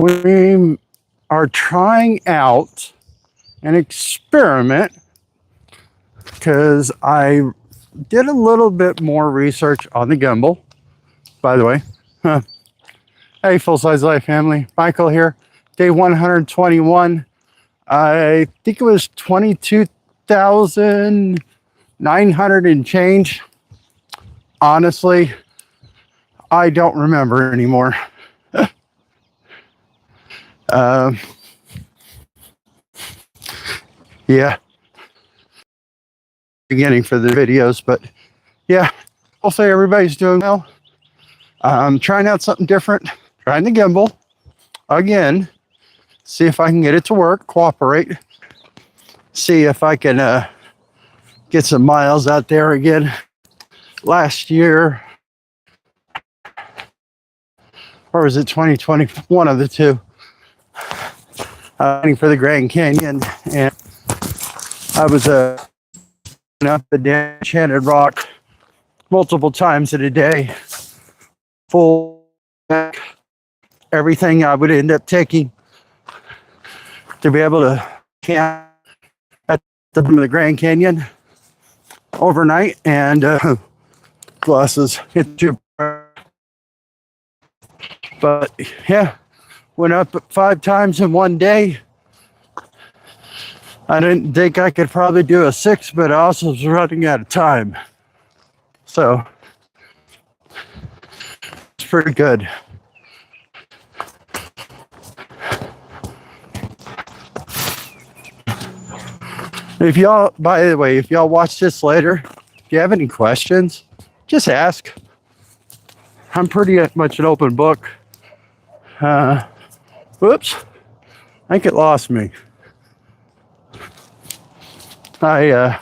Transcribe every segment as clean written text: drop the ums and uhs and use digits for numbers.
we are trying out an experiment because I did a little bit more research on the gimbal, by the way. Hey, Full Size Life family, Michael here. Day 121. I think it was 22,900 and change. Honestly, I don't remember anymore. Yeah, beginning for the videos, but yeah, hopefully everybody's doing well. I'm trying out something different, trying the gimbal again, see if I can get it to work, cooperate, see if I can get some miles out there again. Last year, or was it 2020? One of the two. Waiting for the Grand Canyon, and I was up the Enchanted Rock multiple times in a day, full back, everything I would end up taking to be able to camp at the bottom of the Grand Canyon overnight, and glasses hit you. But yeah, went up 5 times in one day. I didn't think I could probably do a 6, but I also was running out of time. So it's pretty good. If y'all, by the way, if y'all watch this later, if you have any questions, just ask. I'm pretty much an open book. Whoops, I think it lost me. I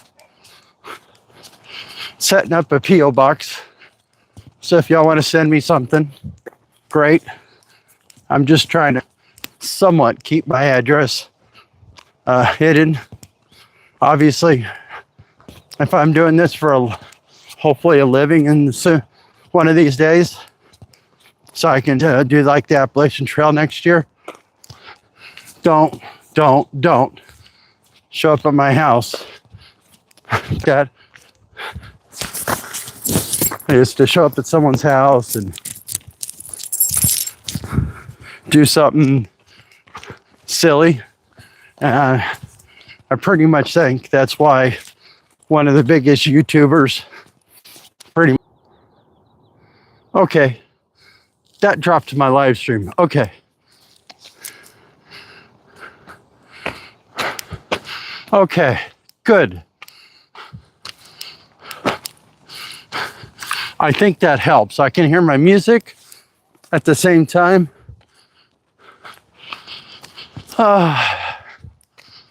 setting up a P.O. box. So if y'all want to send me something, great. I'm just trying to somewhat keep my address hidden. Obviously, if I'm doing this for hopefully a living in one of these days, so I can do like the Appalachian Trail next year, don't show up at my house. That is to show up at someone's house and do something silly. I pretty much think that's why one of the biggest YouTubers okay, that dropped my live stream. Okay. Okay, good. I think that helps. I can hear my music at the same time.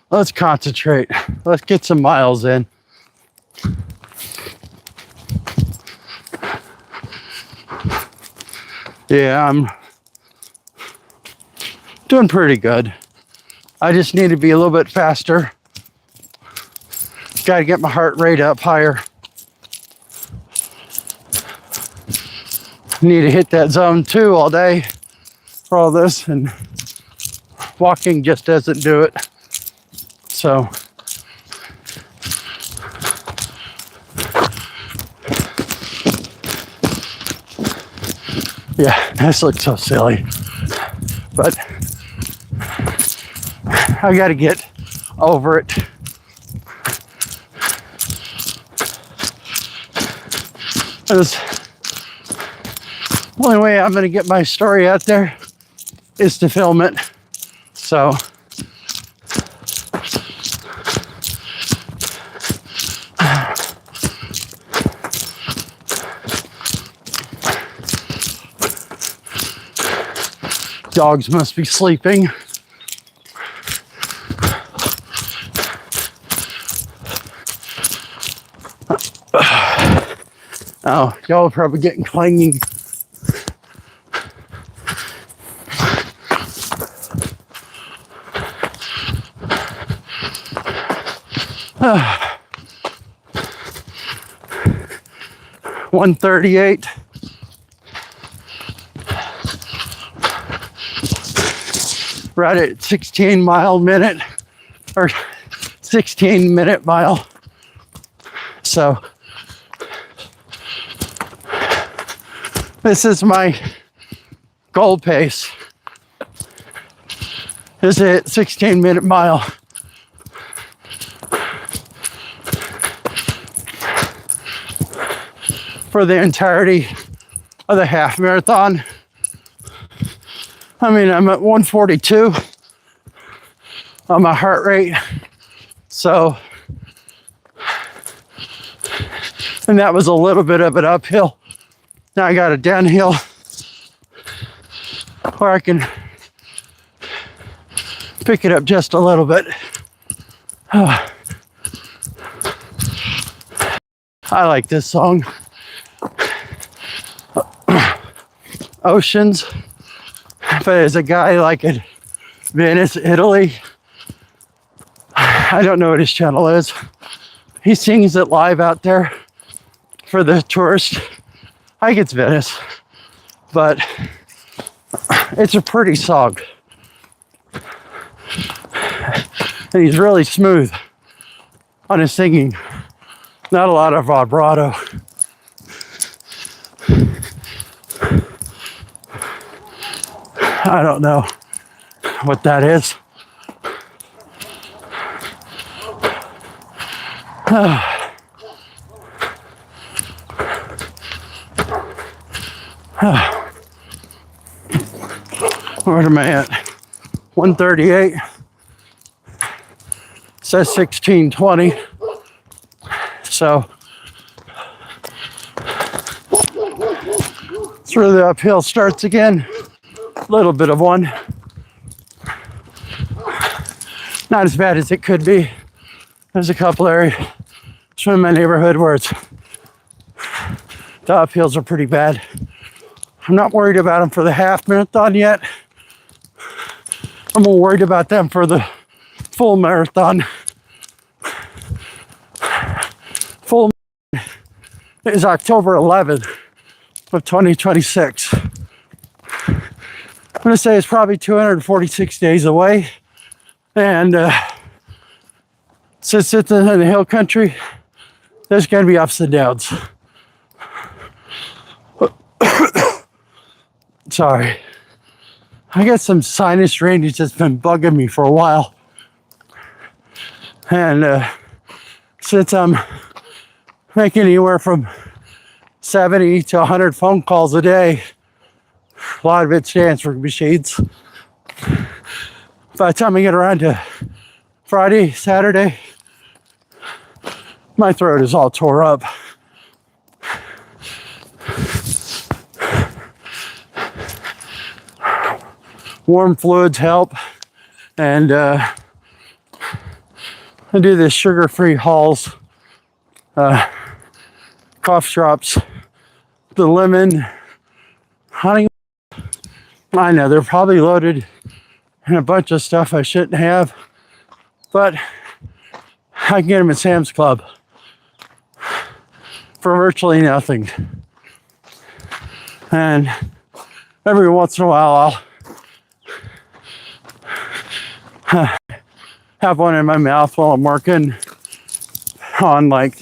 Let's concentrate. Let's get some miles in. Yeah, I'm doing pretty good. I just need to be a little bit faster. Got to get my heart rate up higher. Need to hit that zone 2 all day for all this, and walking just doesn't do it. So yeah, this looks so silly, but I got to get over it. The only way I'm going to get my story out there is to film it. So dogs must be sleeping. Oh, y'all are probably getting clanging. Uh, 138. right at 16 mile minute or 16-minute mile. So this is my goal pace. Is it 16-minute mile? For the entirety of the half marathon. I mean, I'm at 142 on my heart rate. So, and that was a little bit of an uphill. Now I got a downhill where I can pick it up just a little bit. I like this song. Oceans. But as a guy like in Venice, Italy, I don't know what his channel is. He sings it live out there for the tourists. I think it's Venice, but it's a pretty song. And he's really smooth on his singing. Not a lot of vibrato. I don't know what that is. Where am I at? 138. Says 1620. So it's where the uphill starts again. A little bit of one. Not as bad as it could be. There's a couple areas in my neighborhood where it's the uphills are pretty bad. I'm not worried about them for the half marathon yet. I'm more worried about them for the full marathon. Full is October 11th of 2026. I'm going to say it's probably 246 days away. And since it's in the hill country, there's going to be ups and downs. Sorry. I got some sinus drainage that's been bugging me for a while. And since I'm making anywhere from 70 to 100 phone calls a day, a lot of it's answering machines. By the time I get around to Friday, Saturday, my throat is all tore up. Warm fluids help, and I do this sugar-free Halls cough drops, the lemon, honey. I know they're probably loaded in a bunch of stuff I shouldn't have, but I can get them at Sam's Club for virtually nothing. And every once in a while I'll have one in my mouth while I'm working on like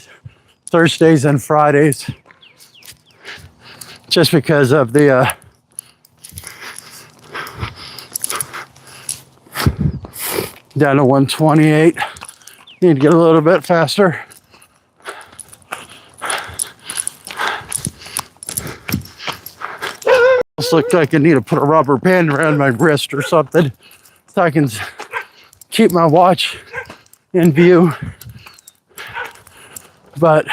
Thursdays and Fridays, just because of the down to 128. Need to get a little bit faster. Almost looks like I need to put a rubber band around my wrist or something so I can keep my watch in view. But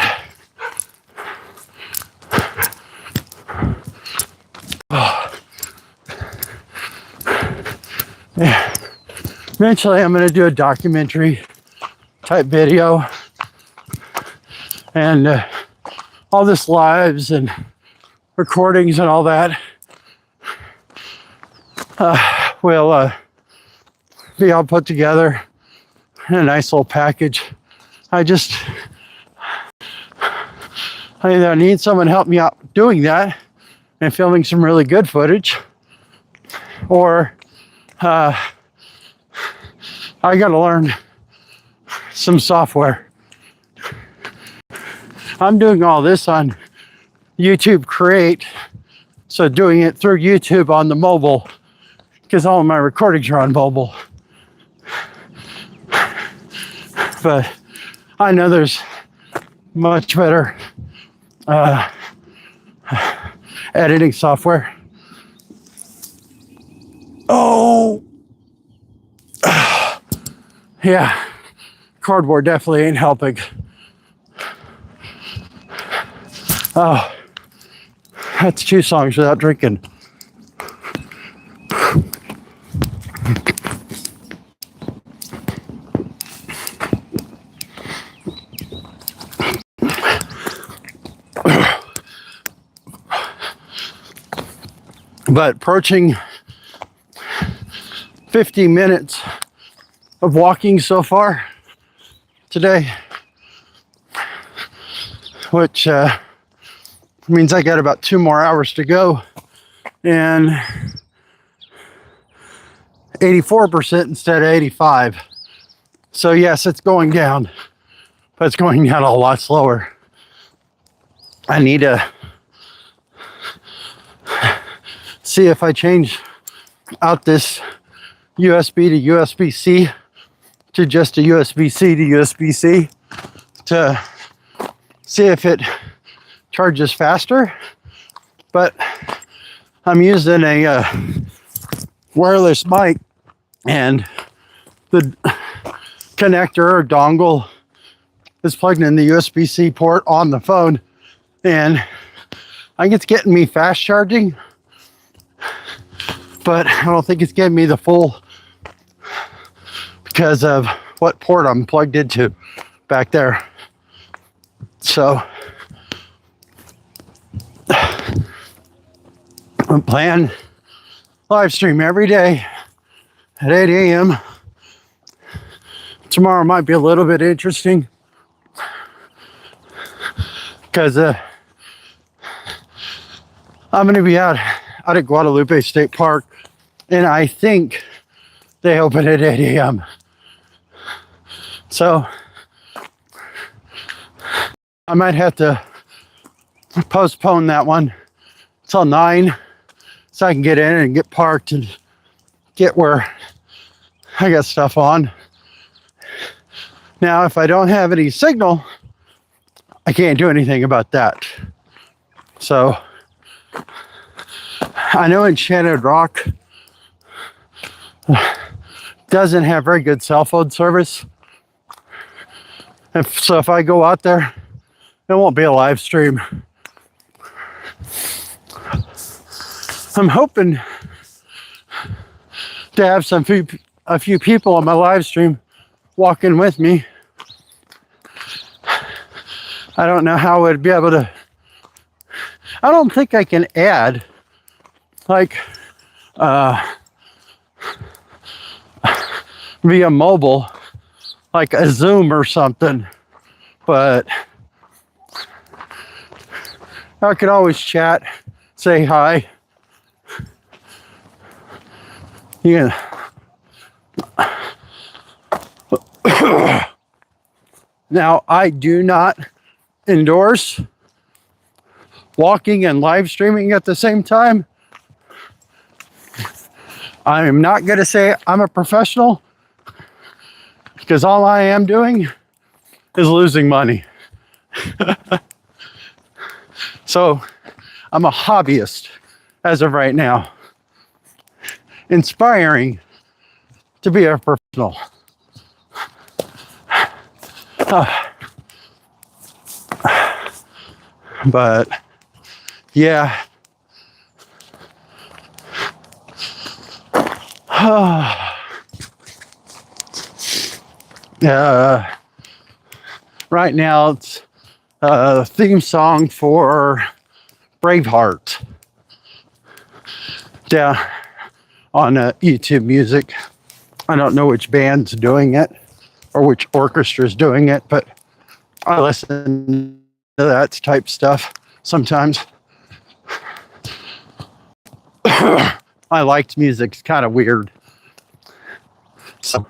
yeah. Eventually I'm going to do a documentary type video, and all this lives and recordings and all that will be all put together in a nice little package. I either need someone to help me out doing that and filming some really good footage, or I got to learn some software. I'm doing all this on YouTube Create. So doing it through YouTube on the mobile, because all of my recordings are on mobile. But I know there's much better editing software. Oh, yeah, cardboard definitely ain't helping. Oh, that's 2 songs without drinking. But approaching 50 minutes of walking so far today, which means I got about 2 more hours to go, and 84% instead of 85. So yes, it's going down, but it's going down a lot slower. I need to see if I change out this USB to USB-C to just a USB-C to USB-C to see if it charges faster. But I'm using a wireless mic, and the connector or dongle is plugged in the USB-C port on the phone, and I think it's getting me fast charging, but I don't think it's giving me the full because of what port I'm plugged into back there. So I'm planning live stream every day at 8 a.m. Tomorrow might be a little bit interesting because I'm going to be out at Guadalupe State Park, and I think they open at 8 a.m. So I might have to postpone that one till 9 so I can get in and get parked and get where I got stuff on. Now, if I don't have any signal, I can't do anything about that. So I know Enchanted Rock doesn't have very good cell phone service. So if I go out there, it won't be a live stream. I'm hoping to have a few people on my live stream walking with me. I don't know how I'd be able to. I don't think I can add like via mobile, like a Zoom or something, but I could always chat, say hi. Yeah. Now, I do not endorse walking and live streaming at the same time. I am not going to say I'm a professional, because all I am doing is losing money. So I'm a hobbyist as of right now, inspiring to be a professional. But yeah. Right now it's a theme song for Braveheart down on YouTube Music. I don't know which band's doing it or which orchestra's doing it, but I listen to that type stuff sometimes. I liked music. It's kind of weird. So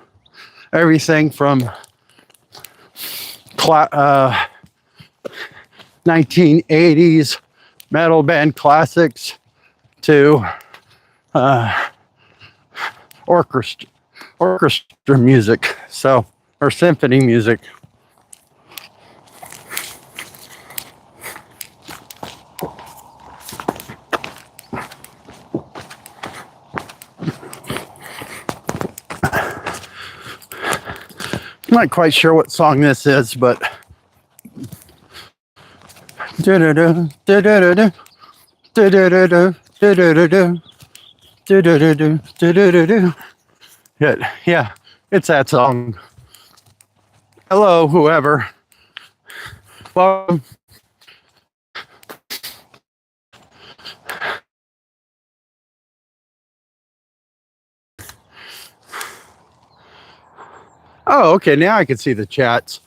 everything from 1980s metal band classics to orchestra music, so, or symphony music. I'm not quite sure what song this is, but yeah, it's that song. Hello, whoever. Welcome. Oh, okay, now I can see the chats.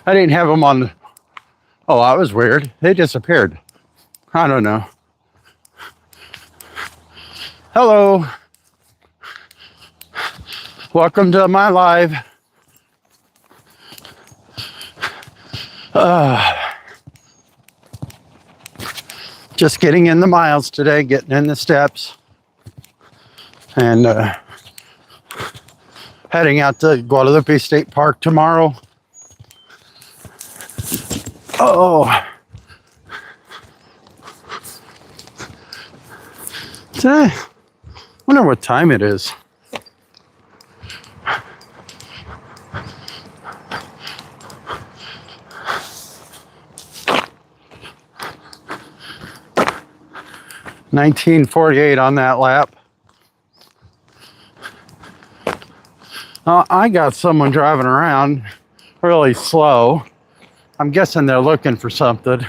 I didn't have them on. Oh, that was weird. They disappeared. I don't know. Hello. Welcome to my live. Just getting in the miles today, getting in the steps, and heading out to Guadalupe State Park tomorrow. Oh. I wonder what time it is. $19.48 on that lap. I got someone driving around really slow. I'm guessing they're looking for something.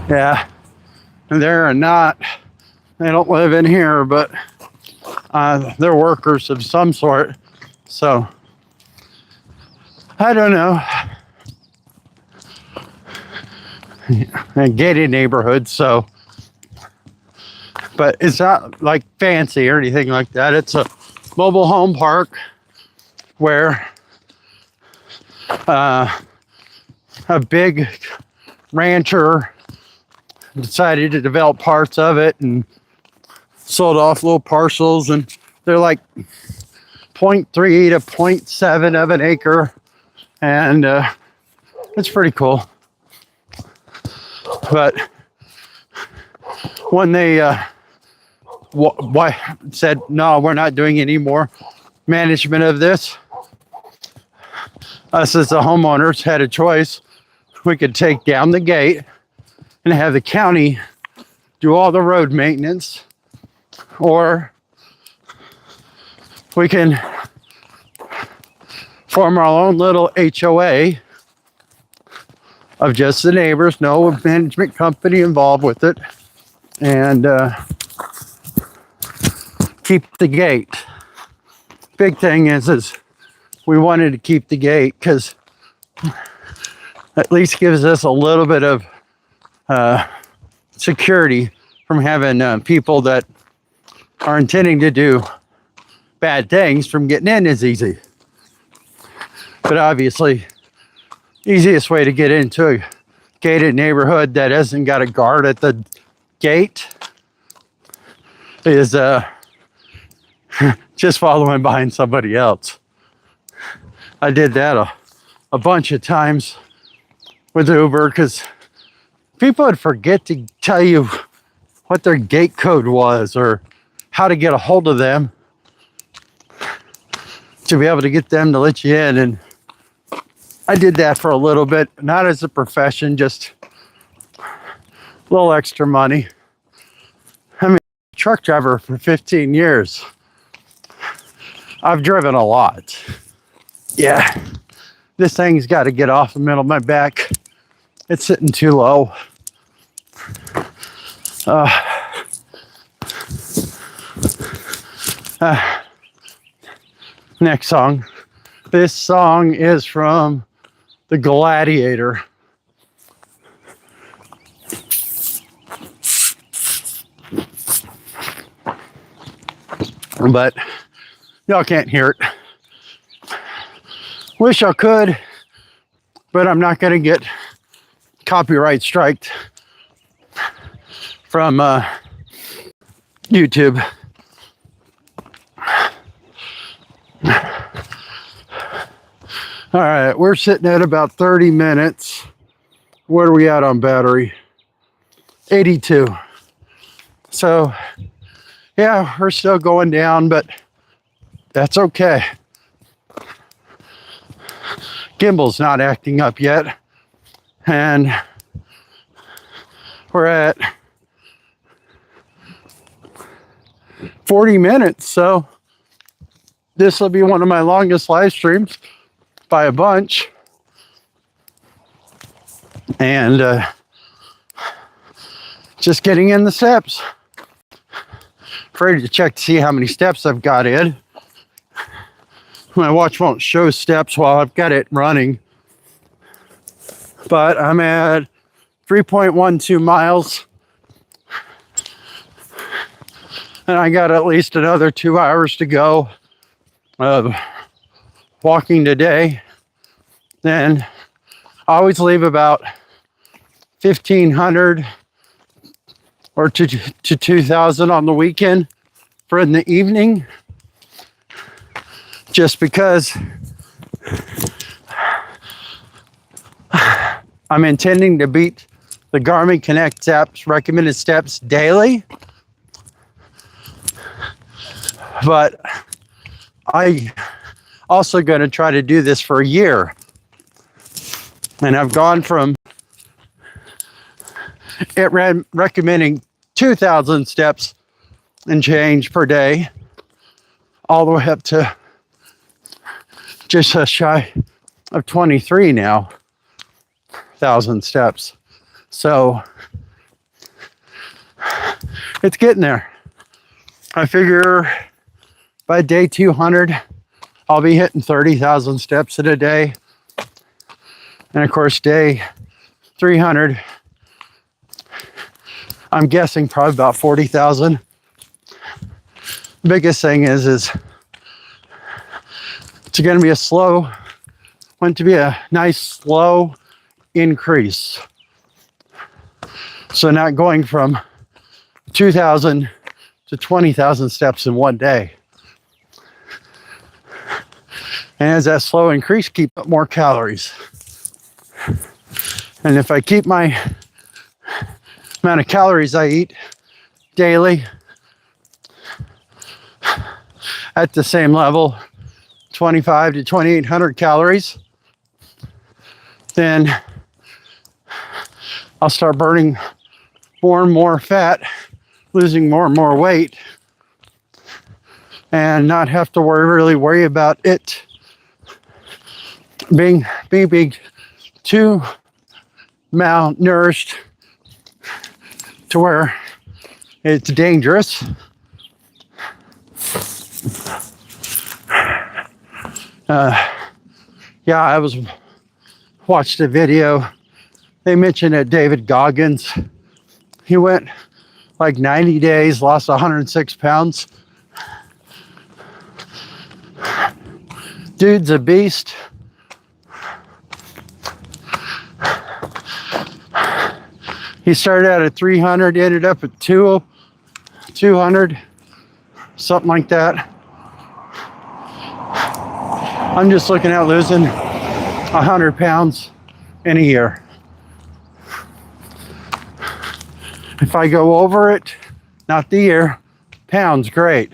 Yeah, they're not, they don't live in here, but they're workers of some sort. So, I don't know. A gated neighborhood, so, but it's not like fancy or anything like that. It's a mobile home park where a big rancher decided to develop parts of it and sold off little parcels, and they're like 0.3 to 0.7 of an acre, and it's pretty cool. But when they said, no, we're not doing any more management of this, us as the homeowners had a choice. We could take down the gate and have the county do all the road maintenance, or we can form our own little HOA of just the neighbors, no management company involved with it, and keep the gate. Big thing is we wanted to keep the gate because at least gives us a little bit of security from having people that are intending to do bad things from getting in as easy. But obviously, easiest way to get into a gated neighborhood that hasn't got a guard at the gate is just following behind somebody else. I did that a bunch of times with Uber because people would forget to tell you what their gate code was or how to get a hold of them to be able to get them to let you in. And I did that for a little bit, not as a profession, just a little extra money. I mean, truck driver for 15 years. I've driven a lot. Yeah, this thing's got to get off the middle of my back. It's sitting too low. Next song. This song is from The Gladiator. but y'all can't hear it. Wish I could, but I'm not going to get copyright striked from YouTube. All right, we're sitting at about 30 minutes. What are we at on battery? 82. So, yeah, we're still going down, but that's okay. Gimbal's not acting up yet. And we're at 40 minutes. So this will be one of my longest live streams by a bunch. And just getting in the steps. Afraid to check to see how many steps I've got in. My watch won't show steps while I've got it running. But I'm at 3.12 miles. And I got at least another 2 hours to go of walking today. Then I always leave about 1,500 or to 2,000 on the weekend for in the evening. Just because I'm intending to beat the Garmin Connect steps, recommended steps daily. But I also going to try to do this for a year. And I've gone from recommending 2,000 steps and change per day all the way up to just shy of 23 now, 1,000 steps. So it's getting there. I figure by day 200, I'll be hitting 30,000 steps in a day. And of course, day 300, I'm guessing probably about 40,000. Biggest thing is it's going to be want to be a nice slow increase. So not going from 2,000 to 20,000 steps in one day. And as that slow increase, keep up more calories. And if I keep my amount of calories I eat daily at the same level, 25 to 2,800 calories, then I'll start burning more and more fat, losing more and more weight, and not have to really worry about it being too malnourished to where it's dangerous. Yeah, I watched a video. They mentioned that David Goggins, he went like 90 days, lost 106 pounds. Dude's a beast. He started out at 300, ended up at 200, something like that. I'm just looking at losing 100 pounds in a year. If I go over it, not the year, pounds, great.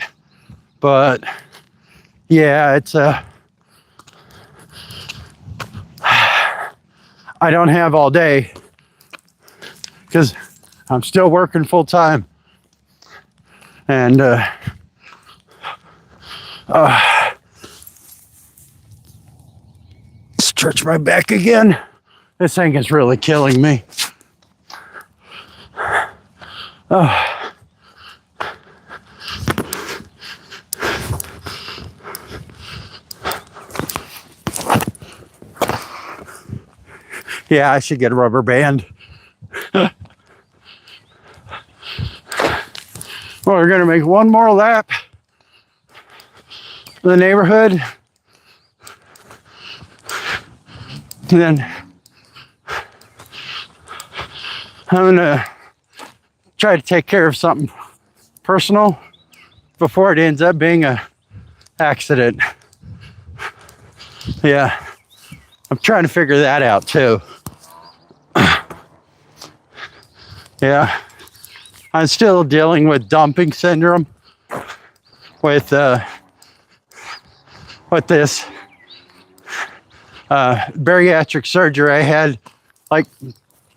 But yeah, it's I don't have all day because I'm still working full time. And stretch my back again. This thing is really killing me. Yeah, I should get a rubber band. Well, we're gonna make one more lap the neighborhood. And then I'm gonna try to take care of something personal before it ends up being a accident. Yeah, I'm trying to figure that out too. Yeah, I'm still dealing with dumping syndrome with this bariatric surgery I had like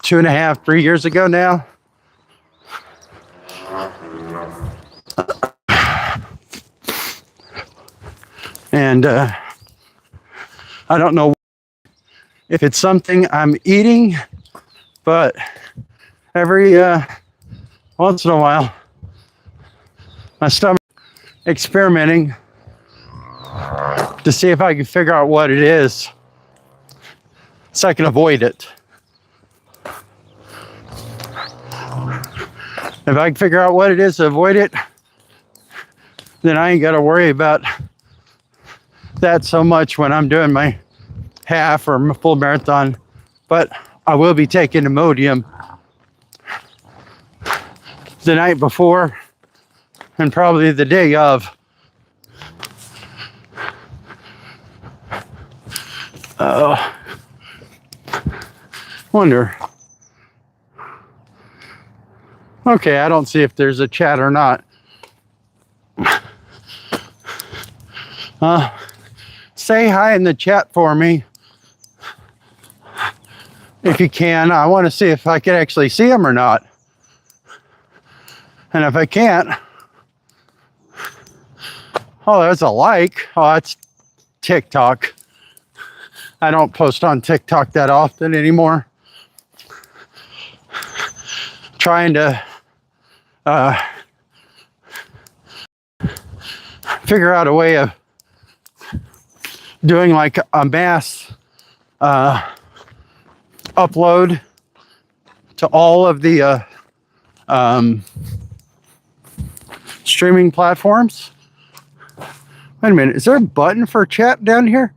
2.5, 3 years ago now. And I don't know if it's something I'm eating, but every once in a while, my stomach experimenting to see if I can figure out what it is so I can avoid it. If I can figure out what it is to avoid it, then I ain't got to worry about that so much when I'm doing my half or full marathon. But I will be taking Imodium the night before and probably the day of. Wonder. Okay, I don't see if there's a chat or not. Say hi in the chat for me if you can. I want to see if I can actually see them or not. And if I can't, oh, there's a like. Oh, that's TikTok. I don't post on TikTok that often anymore. Trying to figure out a way of doing like a mass upload to all of the streaming platforms. Wait a minute, is there a button for chat down here?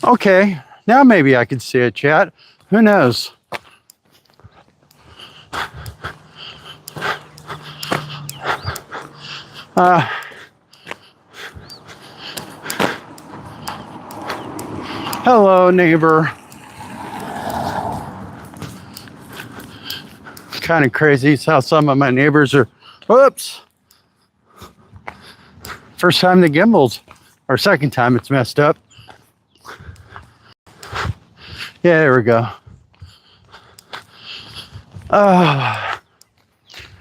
Okay, now maybe I can see a chat. Who knows? Hello, neighbor. Kind of crazy how some of my neighbors are, whoops. First time the gimbals, or second time it's messed up. Yeah, there we go.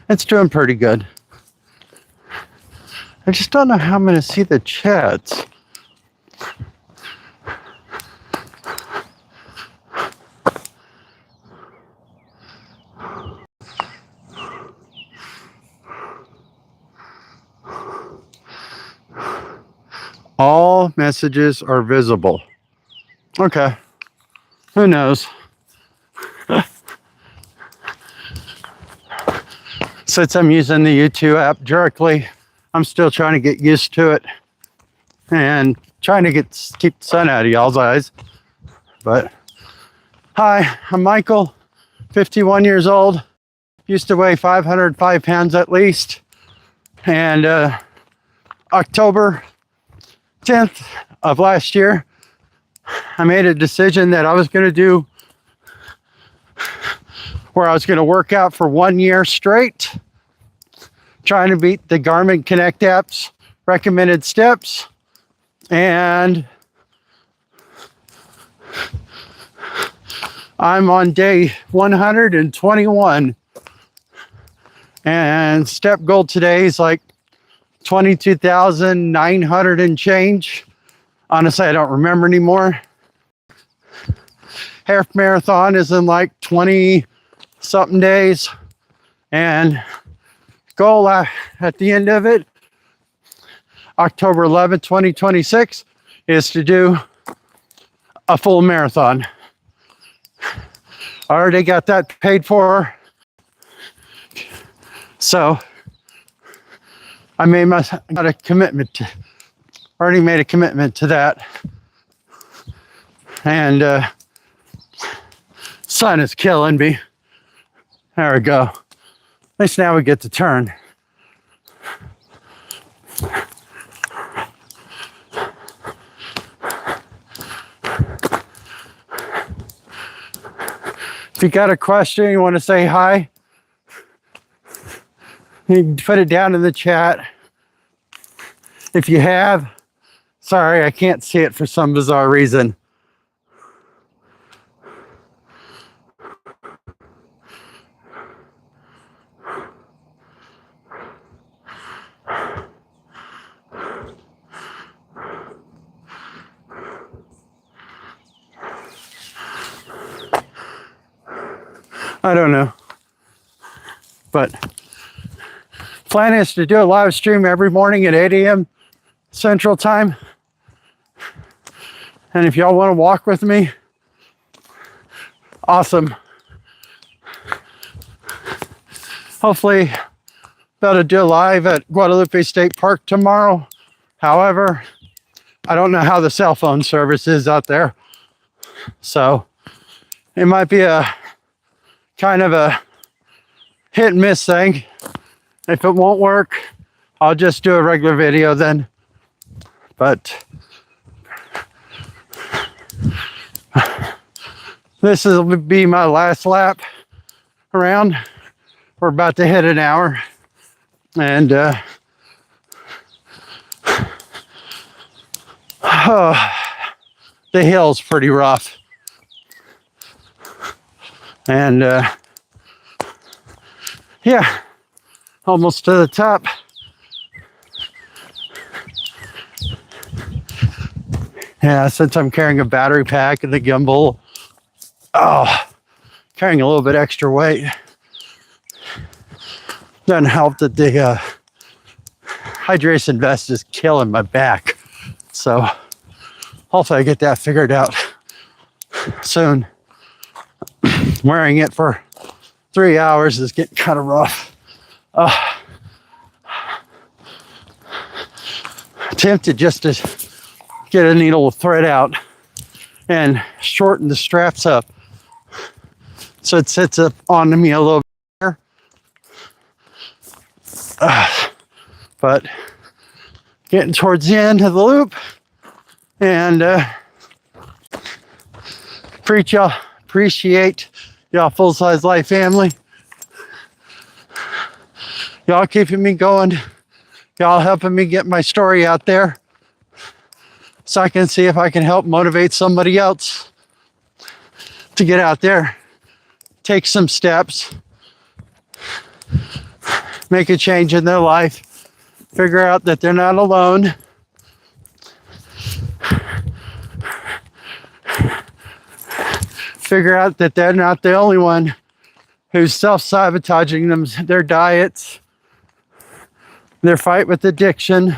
It's doing pretty good. I just don't know how I'm going to see the chats. All messages are visible. Okay. Who knows? Since I'm using the YouTube app directly, I'm still trying to get used to it and trying to keep the sun out of y'all's eyes. But hi, I'm Michael, 51 years old, used to weigh 505 pounds at least. And October 10th of last year, I made a decision that I was going to do where I was going to work out for 1 year straight, trying to beat the Garmin Connect app's recommended steps. And I'm on day 121. And step goal today is like 22,900 and change. Honestly, I don't remember anymore. Half marathon is in like 20 something days. And goal at the end of it, October 11th, 2026, is to do a full marathon. I already got that paid for. So I got a commitment to, already made a commitment to that. And sun is killing me. There we go. At least now we get to turn. If you got a question, you want to say hi, you can put it down in the chat. If you have, sorry, I can't see it for some bizarre reason. I don't know. But plan is to do a live stream every morning at 8 a.m. Central Time. And if y'all want to walk with me, awesome. Hopefully, about to do a live at Guadalupe State Park tomorrow. However, I don't know how the cell phone service is out there. So it might be a kind of a hit and miss thing. If it won't work, I'll just do a regular video then. But this will be my last lap around. We're about to hit an hour. And the hill's pretty rough. And yeah, almost to the top. Yeah, since I'm carrying a battery pack and the gimbal, carrying a little bit extra weight. Doesn't help that the hydration vest is killing my back. So hopefully I get that figured out soon. Wearing it for 3 hours is getting kind of rough. Tempted just to get a needle thread out and shorten the straps up so it sits up onto me a little bit better. But getting towards the end of the loop, and appreciate y'all Full Size Life family. Y'all keeping me going. Y'all helping me get my story out there so I can see if I can help motivate somebody else to get out there, take some steps, make a change in their life, figure out that they're not alone. Figure out that they're not the only one who's self-sabotaging their diets, their fight with addiction.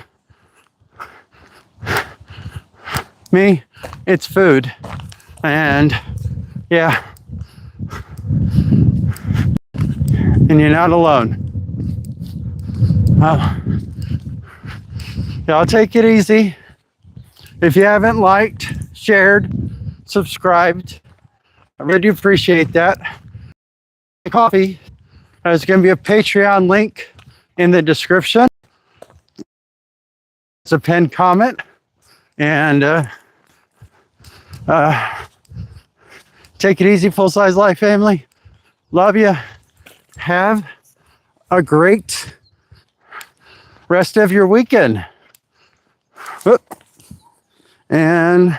Me, it's food. And yeah. And you're not alone. Y'all take it easy. If you haven't liked, shared, subscribed, I really appreciate that. Coffee. There's going to be a Patreon link in the description. It's a pinned comment. And take it easy, Full Size Life family. Love you. Have a great rest of your weekend. And